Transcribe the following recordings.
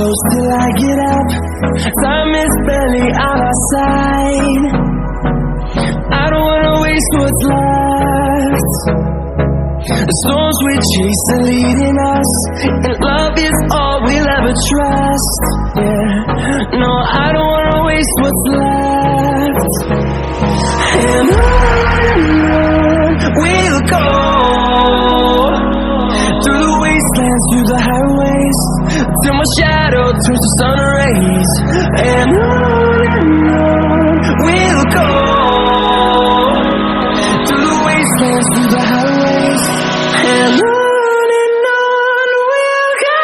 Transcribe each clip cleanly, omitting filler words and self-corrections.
close till I get up. Time is barely on our side. I don't wanna waste what's left. The storms we chase are leading us, and love is all we'll ever trust. Yeah, no, I don't wanna waste what's left. And on we'll go, through the wastelands, through the highways, till my shadow turns to sun rays. And on we'll go, through the wastelands, through the highways, and on we'll go.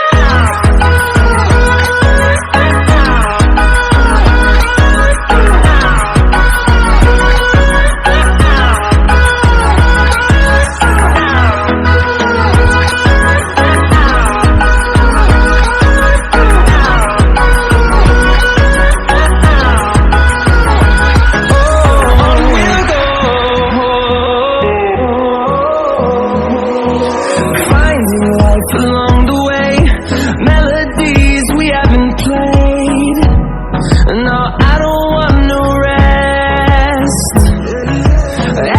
Along the way, melodies we haven't played. No, I don't want no rest.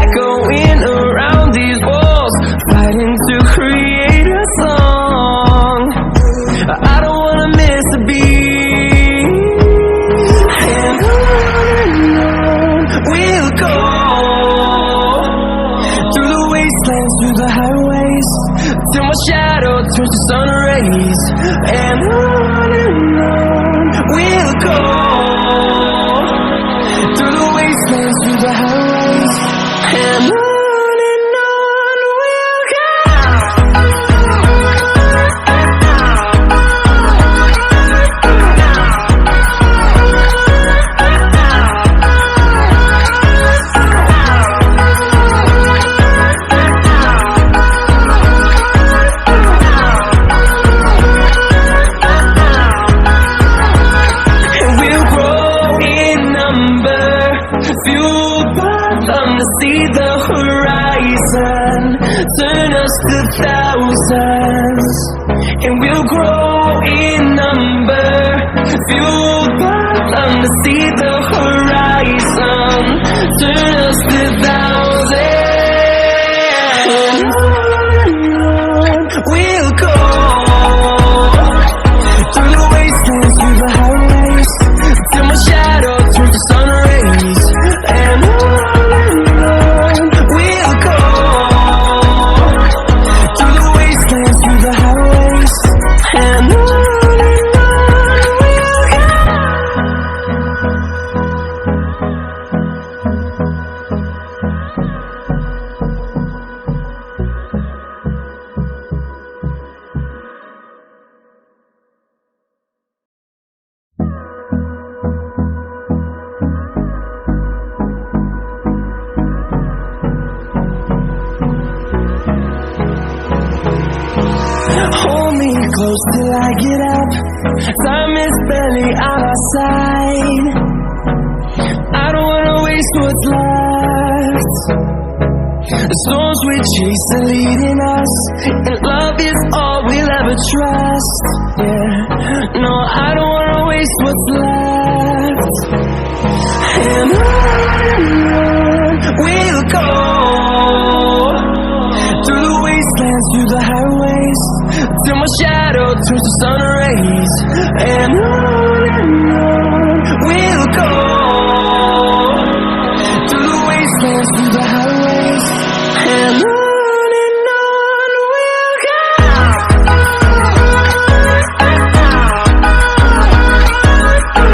Echoing around these walls, fighting to create a song. I don't wanna miss a beat. And on we'll go, through the wastelands, through the highways, till my shadow turns to sun rays. And on we'll go, through the wastelands, through the highways, and on we'll go. Fueled by them to see the horizon, turn us to thousands, and we'll grow in number. Fueled by them to see the horizon, turn us to thousands, and on we'll go, through the wastelands, through the highways, till my shadow turns to sun rays. And on we'll go, through the wastelands, through the highways, and on we'll go. Hold me close till I get up. Time is barely on our side. I don't wanna waste what's left. The storms we chase are leading us, and love is all we'll ever trust. Yeah, no, I don't wanna waste what's left. And on we'll go, through the wastelands, through the highways, till my shadow turns to sun rays. And on